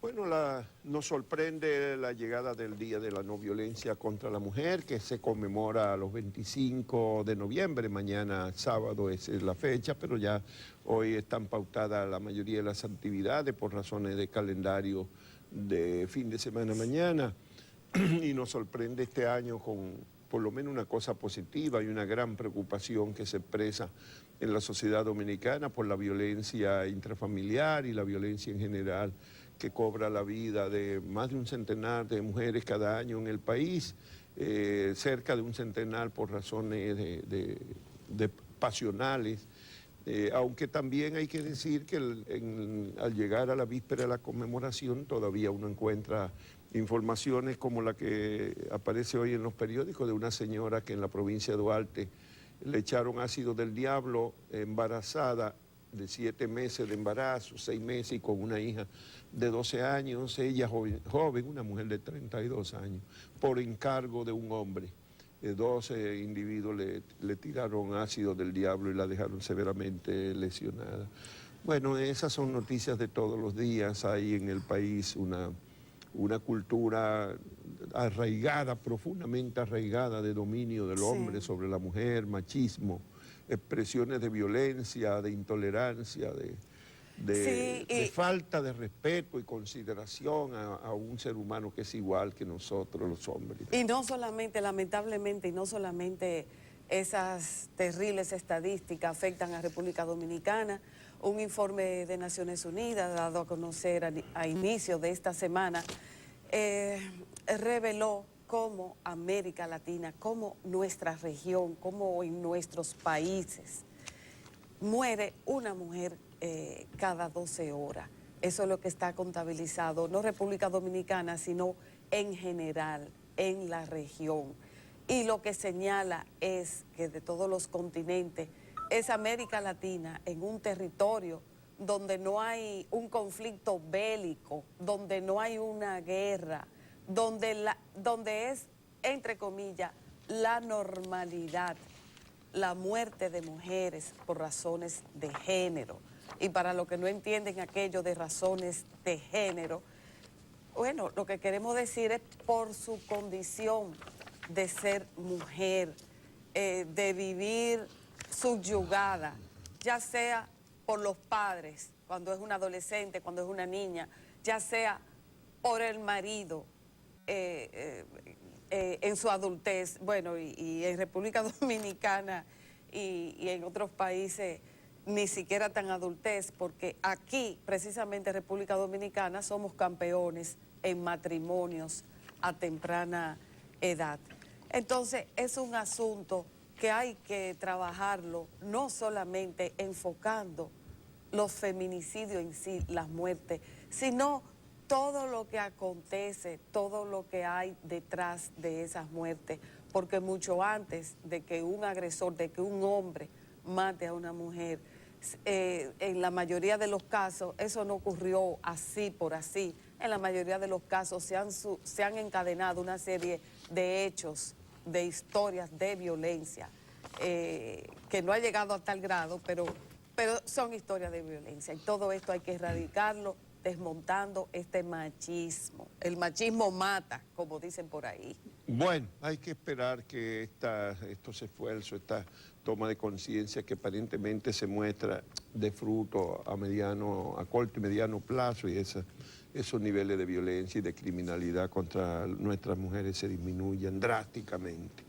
Bueno, nos sorprende la llegada del Día de la No Violencia contra la Mujer, que se conmemora los 25 de noviembre, mañana sábado es la fecha, pero ya hoy están pautadas la mayoría de las actividades por razones de calendario de fin de semana mañana, y nos sorprende este año con por lo menos una cosa positiva y una gran preocupación que se expresa en la sociedad dominicana por la violencia intrafamiliar y la violencia en general que cobra la vida de más de un centenar de mujeres cada año en el país, cerca de un centenar por razones de pasionales. Aunque también hay que decir que al llegar a la víspera de la conmemoración todavía uno encuentra informaciones como la que aparece hoy en los periódicos de una señora que en la provincia de Duarte le echaron ácido del diablo embarazada de 7 meses de embarazo, 6 meses y con una hija de 12 años, ella joven, una mujer de 32 años, por encargo de un hombre. 12 individuos le tiraron ácido del diablo y la dejaron severamente lesionada. Bueno, esas son noticias de todos los días. Hay en el país una cultura arraigada, profundamente arraigada de dominio del hombre sobre la mujer, machismo, expresiones de violencia, de intolerancia, de falta de respeto y consideración a un ser humano que es igual que nosotros los hombres. Y no solamente, lamentablemente, y no solamente esas terribles estadísticas afectan a República Dominicana. Un informe de Naciones Unidas dado a conocer a inicio de esta semana reveló cómo América Latina, cómo nuestra región, cómo en nuestros países muere una mujer cada 12 horas. Eso es lo que está contabilizado, no República Dominicana, sino en general, en la región. Y lo que señala es que de todos los continentes, es América Latina en un territorio donde no hay un conflicto bélico, donde no hay una guerra, donde es, entre comillas, la normalidad, la muerte de mujeres por razones de género. Y para los que no entienden aquello de razones de género, bueno, lo que queremos decir es por su condición de ser mujer, de vivir subyugada, ya sea por los padres, cuando es una adolescente, cuando es una niña, ya sea por el marido en su adultez, bueno, y en República Dominicana y en otros países ni siquiera tan adultez, porque aquí, precisamente en República Dominicana, somos campeones en matrimonios a temprana edad. Entonces, es un asunto que hay que trabajarlo, no solamente enfocando los feminicidios en sí, las muertes, sino todo lo que acontece, todo lo que hay detrás de esas muertes, porque mucho antes de que un agresor, de que un hombre mate a una mujer, en la mayoría de los casos eso no ocurrió así por así. En la mayoría de los casos se han encadenado una serie de hechos, de historias de violencia, que no ha llegado a tal grado, pero son historias de violencia. Y todo esto hay que erradicarlo, desmontando este machismo. El machismo mata, como dicen por ahí. Bueno, hay que esperar que estos esfuerzos, esta toma de conciencia que aparentemente se muestra de fruto a corto y mediano plazo, y esos niveles de violencia y de criminalidad contra nuestras mujeres se disminuyan drásticamente.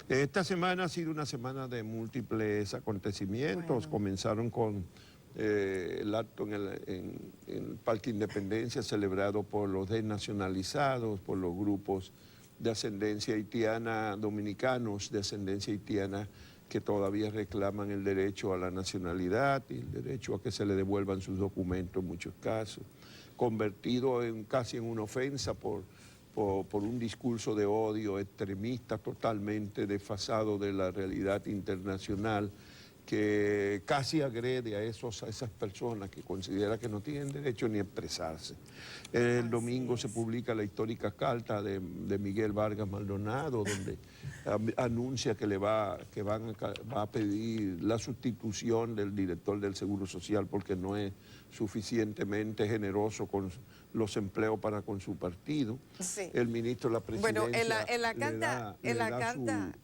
Esta semana ha sido una semana de múltiples acontecimientos. Bueno. Comenzaron con el acto en el Parque Independencia celebrado por los desnacionalizados, por los grupos de ascendencia haitiana, dominicanos de ascendencia haitiana, que todavía reclaman el derecho a la nacionalidad y el derecho a que se le devuelvan sus documentos en muchos casos, convertido casi en una ofensa por un discurso de odio extremista totalmente desfasado de la realidad internacional, que casi agrede a esas personas que considera que no tienen derecho ni a expresarse. El domingo se publica la histórica carta de Miguel Vargas Maldonado, donde anuncia que va a pedir la sustitución del director del Seguro Social porque no es suficientemente generoso con los empleos para con su partido. Sí. El ministro de la Presidencia en la carta,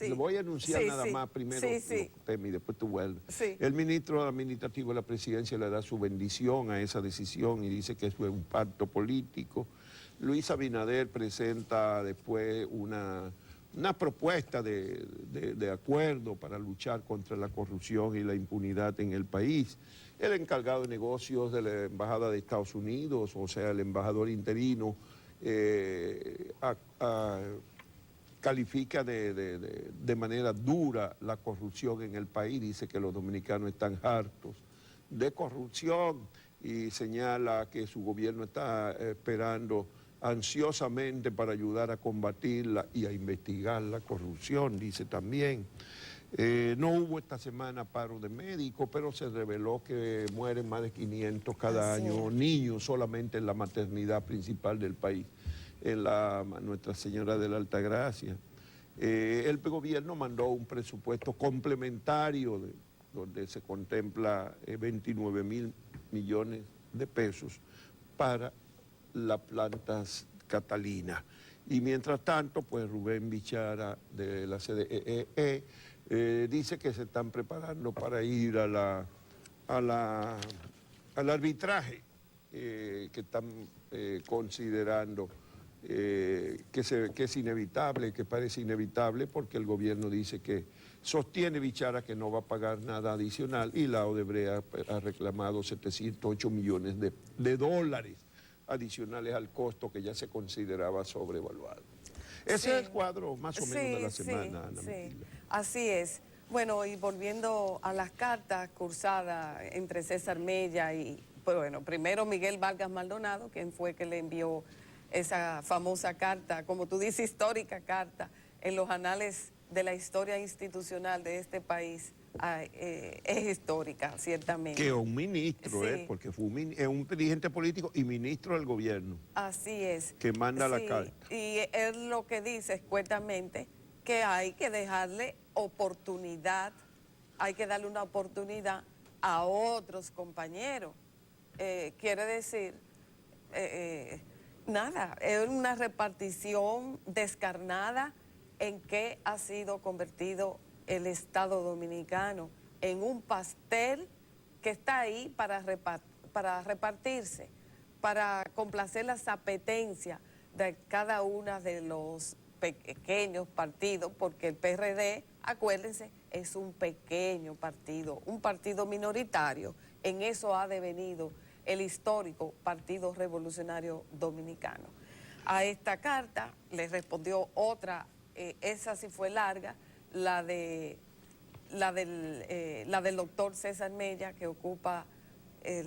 le voy a anunciar nada más primero, y después tú vuelves. Sí. El ministro administrativo de la Presidencia le da su bendición a esa decisión y dice que eso es un pacto político. Luis Abinader presenta después una propuesta de acuerdo para luchar contra la corrupción y la impunidad en el país. El encargado de negocios de la Embajada de Estados Unidos, o sea, el embajador interino, califica de manera dura la corrupción en el país, dice que los dominicanos están hartos de corrupción y señala que su gobierno está esperando ansiosamente para ayudar a combatirla y a investigar la corrupción, dice también. No hubo esta semana paro de médicos, pero se reveló que mueren más de 500 cada año niños solamente en la maternidad principal del país, en Nuestra Señora de la Altagracia. El gobierno mandó un presupuesto complementario donde se contempla 29.000 millones de pesos para las plantas Catalina. Y mientras tanto, pues Rubén Bichara de la CDE dice que se están preparando para ir al arbitraje que están considerando que es inevitable, que parece inevitable porque el gobierno dice que sostiene Bichara que no va a pagar nada adicional y la Odebrecht ha reclamado 708 millones de dólares adicionales al costo que ya se consideraba sobrevaluado. Ese es el cuadro más o menos de la semana, Ana Matilde. Así es. Bueno, y volviendo a las cartas cursadas entre César Mella y, pues bueno, primero Miguel Vargas Maldonado, quien fue que le envió esa famosa carta, como tú dices, histórica carta, en los anales de la historia institucional de este país, es histórica, ciertamente. Que un ministro, porque fue un dirigente político y ministro del gobierno. Así es. Que manda la carta. Y él lo que dice escuetamente que hay que dejarle oportunidad, hay que darle una oportunidad a otros compañeros. Quiere decir, nada, es una repartición descarnada en que ha sido convertido el Estado Dominicano en un pastel que está ahí para repartirse, para complacer las apetencias de cada uno de los pequeños partidos, porque el PRD, acuérdense, es un pequeño partido, un partido minoritario. En eso ha devenido el histórico Partido Revolucionario Dominicano. A esta carta le respondió otra, esa sí fue larga, la del doctor César Mella, que ocupa, que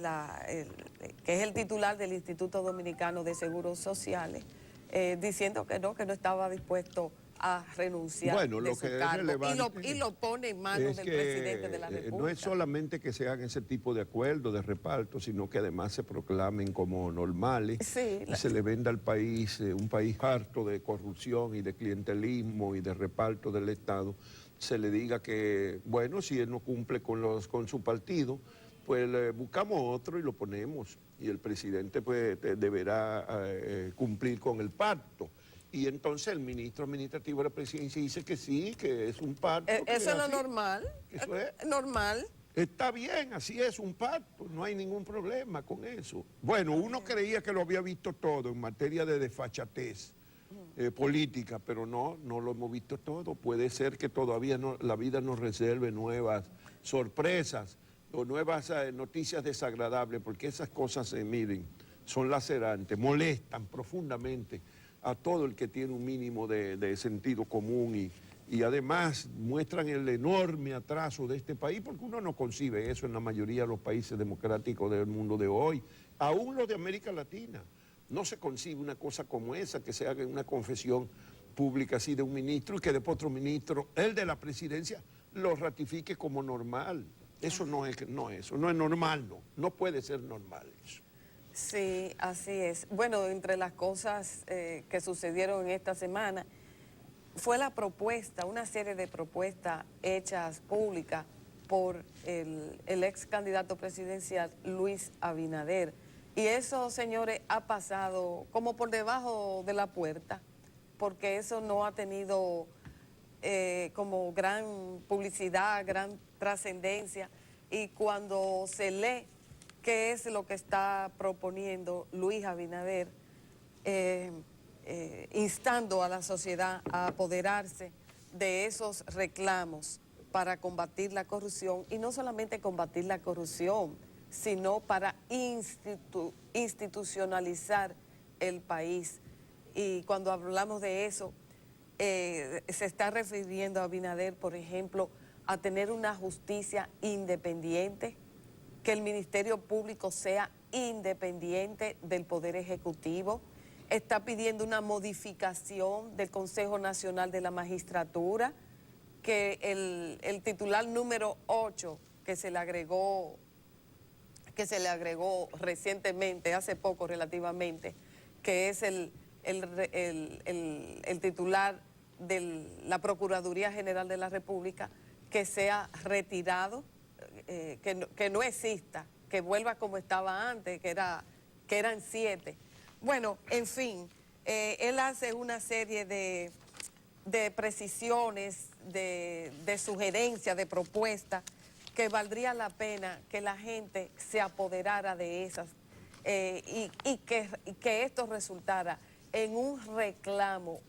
es el titular del Instituto Dominicano de Seguros Sociales, diciendo que no estaba dispuesto a renunciar de su cargo y lo pone en manos del presidente de la República. No es solamente que se hagan ese tipo de acuerdos de reparto, sino que además se proclamen como normales, y se le venda al país un país harto de corrupción y de clientelismo y de reparto del Estado. Se le diga que, bueno, si él no cumple con su partido, pues buscamos otro y lo ponemos. Y el presidente pues deberá cumplir con el pacto. Y entonces el ministro administrativo de la presidencia dice que sí, que es un pacto. Eso es lo normal. Eso es normal. Está bien, así es un pacto, no hay ningún problema con eso. Bueno, uno creía que lo había visto todo en materia de desfachatez política, pero no lo hemos visto todo. Puede ser que todavía la vida nos reserve nuevas sorpresas o nuevas noticias desagradables, porque esas cosas, miren, son lacerantes, molestan profundamente a todo el que tiene un mínimo de sentido común y además muestran el enorme atraso de este país, porque uno no concibe eso en la mayoría de los países democráticos del mundo de hoy, aún los de América Latina. No se concibe una cosa como esa, que se haga una confesión pública así de un ministro y que después otro ministro, el de la presidencia, lo ratifique como normal. Eso no es normal, no puede ser normal eso. Sí, así es. Bueno, entre las cosas que sucedieron en esta semana fue la propuesta, una serie de propuestas hechas públicas por el ex candidato presidencial Luis Abinader. Y eso, señores, ha pasado como por debajo de la puerta, porque eso no ha tenido como gran publicidad, gran trascendencia. Y cuando se lee qué es lo que está proponiendo Luis Abinader, instando a la sociedad a apoderarse de esos reclamos para combatir la corrupción, y no solamente combatir la corrupción, sino para institucionalizar el país. Y cuando hablamos de eso, se está refiriendo a Abinader, por ejemplo, a tener una justicia independiente, que el Ministerio Público sea independiente del Poder Ejecutivo. Está pidiendo una modificación del Consejo Nacional de la Magistratura, que el titular número 8 que se le agregó recientemente, hace poco relativamente, que es el titular de la Procuraduría General de la República, que sea retirado, que no exista, que vuelva como estaba antes, que eran 7. Bueno, en fin, él hace una serie de precisiones, de sugerencias, de propuestas, que valdría la pena que la gente se apoderara de esas y que esto resultara en un reclamo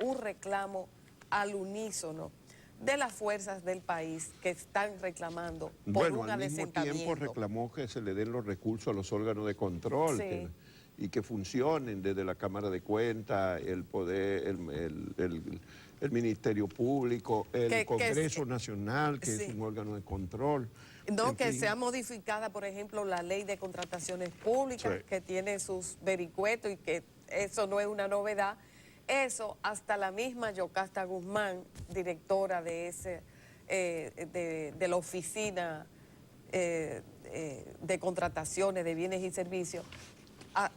al unísono de las fuerzas del país que están reclamando por un Al mismo tiempo reclamó que se le den los recursos a los órganos de control, sí, y que funcionen desde la Cámara de Cuentas, el Poder, el Ministerio Público, el Congreso Nacional, que sí, es un órgano de control. No, que sea modificada, por ejemplo, la ley de contrataciones públicas, Sí, que tiene sus vericuetos y que eso no es una novedad. Eso, hasta la misma Yocasta Guzmán, directora de la oficina de contrataciones de bienes y servicios,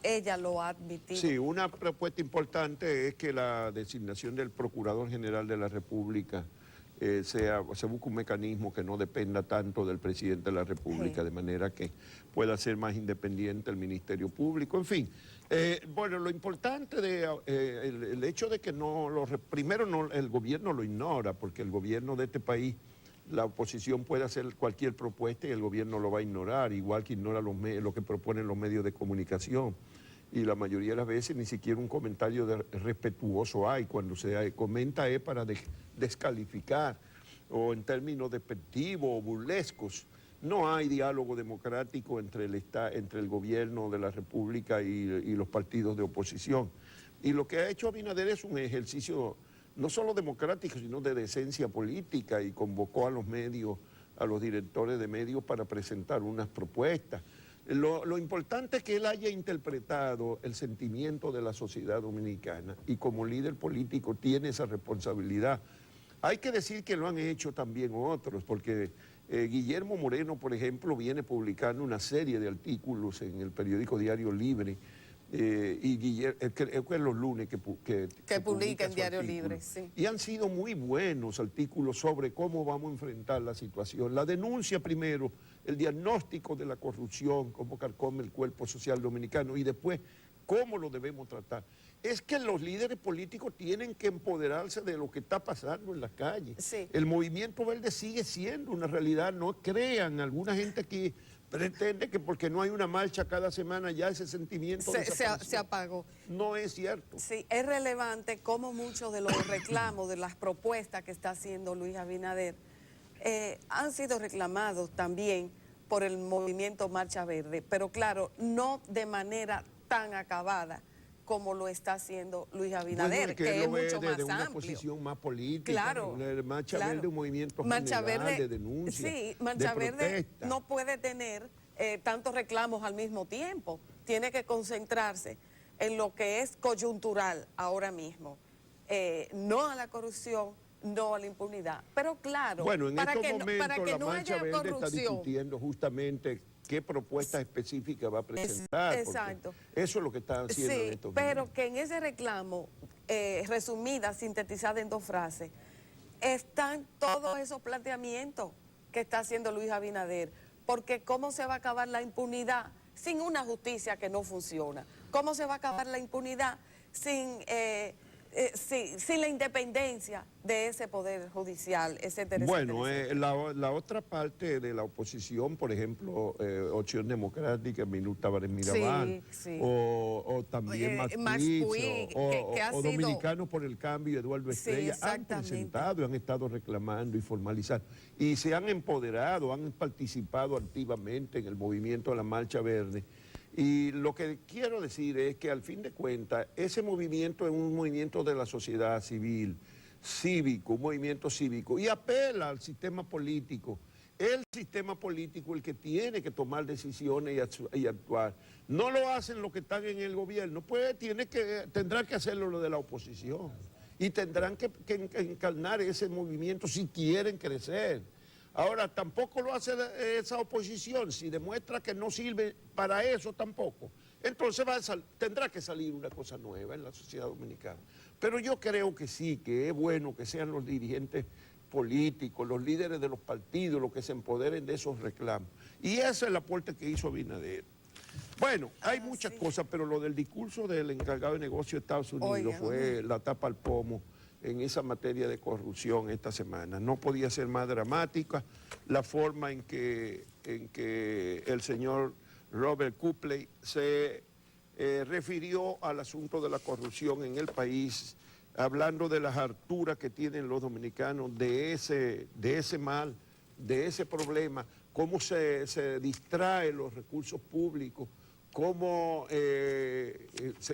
ella lo ha admitido. Sí, una propuesta importante es que la designación del Procurador General de la República se busque un mecanismo que no dependa tanto del presidente de la República, Sí. de manera que pueda ser más independiente el Ministerio Público. En fin, bueno, lo importante el hecho de que primero el gobierno lo ignora, porque el gobierno de este país, la oposición puede hacer cualquier propuesta y el gobierno lo va a ignorar, igual que ignora lo que proponen los medios de comunicación. Y la mayoría de las veces ni siquiera un comentario respetuoso hay. Cuando se comenta es para descalificar o en términos despectivos o burlescos. No hay diálogo democrático entre el gobierno de la República y los partidos de oposición. Y lo que ha hecho Abinader es un ejercicio no solo democrático, sino de decencia política, y convocó a los medios, a los directores de medios para presentar unas propuestas. Lo importante es que él haya interpretado el sentimiento de la sociedad dominicana y como líder político tiene esa responsabilidad. Hay que decir que lo han hecho también otros, porque Guillermo Moreno, por ejemplo, viene publicando una serie de artículos en el periódico Diario Libre, y creo que es los lunes que publica en Diario artículo. Libre, sí. Y han sido muy buenos artículos sobre cómo vamos a enfrentar la situación. La denuncia primero, el diagnóstico de la corrupción, cómo carcome el cuerpo social dominicano, y después cómo lo debemos tratar. Es que los líderes políticos tienen que empoderarse de lo que está pasando en las calles. Sí. El movimiento verde sigue siendo una realidad, no crean, alguna gente que pretende que porque no hay una marcha cada semana ya ese sentimiento se apagó. No es cierto. Sí, es relevante cómo muchos de los reclamos, de las propuestas que está haciendo Luis Abinader, han sido reclamados también por el movimiento Marcha Verde, pero claro, no de manera tan acabada como lo está haciendo Luis Abinader, Bueno, que es mucho más desde una amplio. posición más política. Claro. Marcha Verde es un movimiento Marcha general Verde, de denuncia, sí, Marcha de Verde protesta. no puede tener tantos reclamos al mismo tiempo. Tiene que concentrarse en lo que es coyuntural ahora mismo. No a la corrupción, no a la impunidad. Pero claro, Bueno, en para estos que momentos para que la no Mancha haya Verde está corrupción. discutiendo justamente qué propuesta específica va a presentar. Exacto. Eso es lo que están haciendo en Sí, estos pero momentos. que en ese reclamo, resumida, sintetizada en 2 frases, están todos esos planteamientos que está haciendo Luis Abinader. Porque ¿cómo se va a acabar la impunidad sin una justicia que no funciona? ¿Cómo se va a acabar la impunidad sin la independencia de ese poder judicial, etcétera, Bueno, etcétera, etcétera? la otra parte de la oposición, por ejemplo, Opción Democrática, Minú Tavares Mirabal, Sí, sí. o también Max Max Puig, Puig, que ha o sido... Dominicanos por el Cambio, Eduardo Sí, Estrella, han exactamente. presentado y han estado reclamando y formalizando. Y se han empoderado, han participado activamente en el movimiento de la Marcha Verde. Y lo que quiero decir es que al fin de cuentas, ese movimiento es un movimiento de la sociedad civil, cívico, un movimiento cívico, y apela al sistema político. El sistema político el que tiene que tomar decisiones y actuar. No lo hacen los que están en el gobierno, pues tendrán que hacerlo lo de la oposición. Y tendrán que encarnar ese movimiento si quieren crecer. Ahora, tampoco lo hace esa oposición, si demuestra que no sirve para eso tampoco. Entonces tendrá que salir una cosa nueva en la sociedad dominicana. Pero yo creo que sí, que es bueno que sean los dirigentes políticos, los líderes de los partidos, los que se empoderen de esos reclamos. Y ese es el aporte que hizo Abinader. Bueno, hay muchas cosas, pero lo del discurso del encargado de negocios de Estados Unidos fue la tapa al pomo en esa materia de corrupción esta semana. No podía ser más dramática la forma en que el señor Robert Copley se refirió al asunto de la corrupción en el país, hablando de las harturas que tienen los dominicanos de ese mal, de ese problema, cómo se distrae los recursos públicos, cómo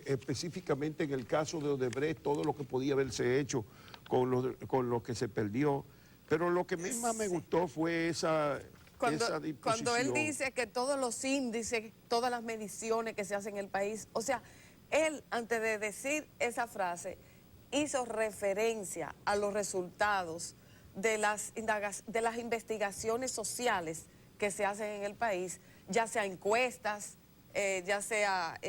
específicamente en el caso de Odebrecht, todo lo que podía haberse hecho con lo que se perdió. Pero lo que más me gustó fue esa disposición. Cuando él dice que todos los índices, todas las mediciones que se hacen en el país, o sea, él antes de decir esa frase hizo referencia a los resultados de las investigaciones sociales que se hacen en el país, ya sea encuestas, ya sea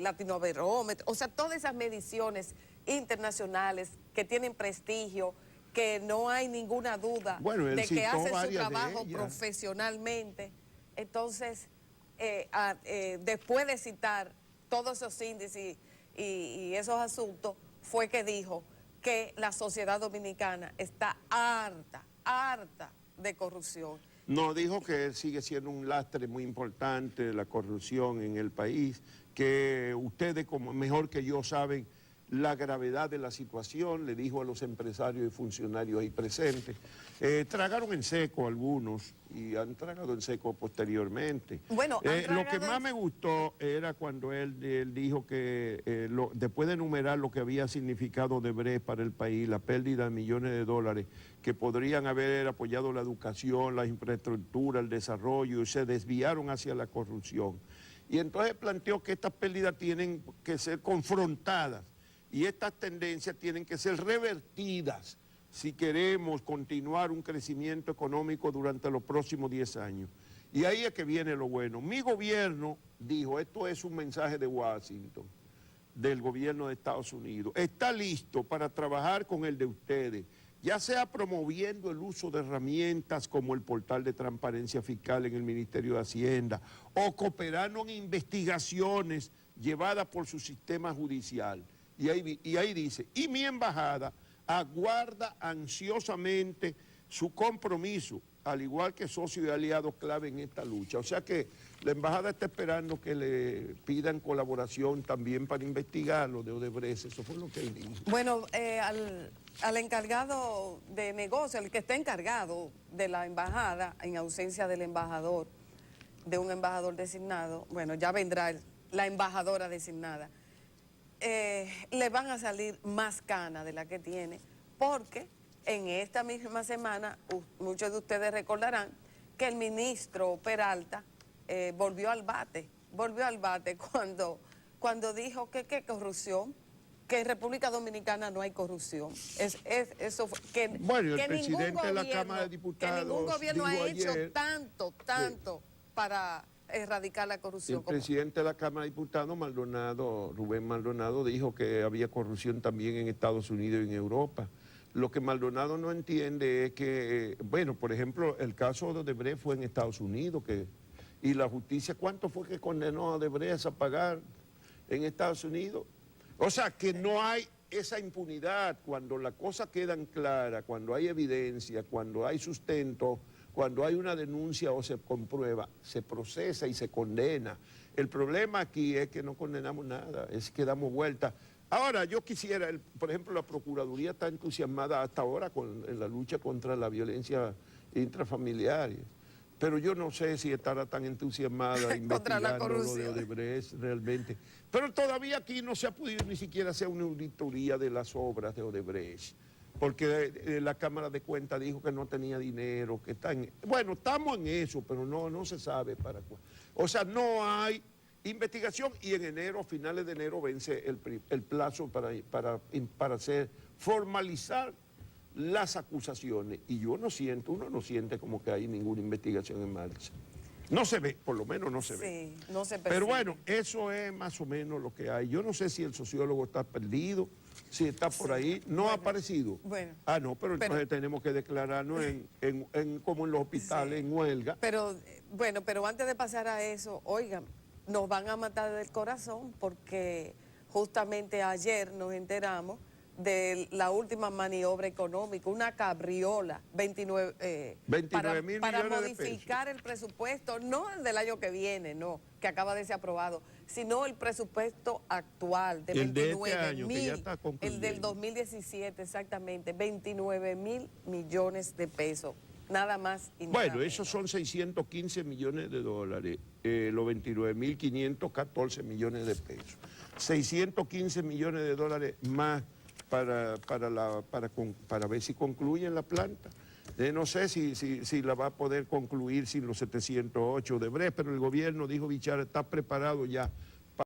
Latinobarómetro, o sea, todas esas mediciones internacionales que tienen prestigio, que no hay ninguna duda de que hacen su trabajo profesionalmente. Entonces, después de citar todos esos índices y esos asuntos, fue que dijo que la sociedad dominicana está harta de corrupción. No, dijo que sigue siendo un lastre muy importante la corrupción en el país, que ustedes como mejor que yo saben la gravedad de la situación, le dijo a los empresarios y funcionarios ahí presentes. Tragaron en seco algunos y han tragado en seco posteriormente. Bueno, lo que más me gustó era cuando él dijo que después de enumerar lo que había significado Odebrecht para el país, la pérdida de millones de dólares que podrían haber apoyado la educación, la infraestructura, el desarrollo, y se desviaron hacia la corrupción. Y entonces planteó que estas pérdidas tienen que ser confrontadas y estas tendencias tienen que ser revertidas si queremos continuar un crecimiento económico durante los próximos 10 años. Y ahí es que viene lo bueno. Mi gobierno dijo, esto es un mensaje de Washington, del gobierno de Estados Unidos, está listo para trabajar con el de ustedes, ya sea promoviendo el uso de herramientas como el portal de transparencia fiscal en el Ministerio de Hacienda o cooperando en investigaciones llevadas por su sistema judicial. Y ahí dice, y mi embajada aguarda ansiosamente su compromiso, al igual que socios y aliados clave en esta lucha. O sea que la embajada está esperando que le pidan colaboración también para investigar lo de Odebrecht. Eso fue lo que él dijo. Bueno, al encargado de negocio, el que está encargado de la embajada, en ausencia del embajador, de un embajador designado, bueno, ya vendrá la embajadora designada, le van a salir más canas de la que tiene, porque en esta misma semana, muchos de ustedes recordarán que el ministro Peralta volvió al bate cuando dijo que qué corrupción, que en República Dominicana no hay corrupción. Eso que, Bueno, el que presidente de la Cámara de Diputados que ningún gobierno dijo ha hecho ayer tanto para erradicar la corrupción. el presidente de la Cámara de Diputados, Rubén Maldonado, dijo que había corrupción también en Estados Unidos y en Europa. Lo que Maldonado no entiende es que, bueno, por ejemplo, el caso de Odebrecht fue en Estados Unidos, y la justicia, ¿cuánto fue que condenó a Odebrecht a pagar en Estados Unidos? O sea, que no hay esa impunidad cuando las cosas quedan claras, cuando hay evidencia, cuando hay sustento, cuando hay una denuncia o se comprueba, se procesa y se condena. El problema aquí es que no condenamos nada, es que damos vuelta. Ahora, yo quisiera, por ejemplo, la Procuraduría está entusiasmada hasta ahora en la lucha contra la violencia intrafamiliar, pero yo no sé si estará tan entusiasmada investigando lo de Odebrecht realmente. Pero todavía aquí no se ha podido ni siquiera hacer una auditoría de las obras de Odebrecht, porque la Cámara de Cuentas dijo que no tenía dinero, que bueno, estamos en eso, pero no se sabe para cuándo. O sea, no hay investigación y en enero, finales de enero, vence el plazo para formalizar las acusaciones. Y uno no siente como que hay ninguna investigación en marcha. No se ve, por lo menos no se ve. Sí, no se percibe. Pero bueno, eso es más o menos lo que hay. Yo no sé si el sociólogo está perdido, si está por ahí. No ha aparecido. Bueno. Ah, no, pero entonces tenemos que declararnos como en los hospitales, en huelga. Pero, bueno, pero antes de pasar a eso, oigan, nos van a matar del corazón porque justamente ayer nos enteramos de la última maniobra económica, una cabriola, 29 mil para millones de modificar el presupuesto, no el del año que viene, no, que acaba de ser aprobado, sino el presupuesto actual de el 29 de este año, mil, que ya está concluyendo. el del 2017, exactamente, 29 mil millones de pesos. Nada más y nada Bueno, menos. esos son 615 millones de dólares, los 29.514 millones de pesos. 615 millones de dólares más para ver si concluyen la planta. No sé si la va a poder concluir sin los 708 de Odebrecht, pero el gobierno, dijo Bichara, está preparado ya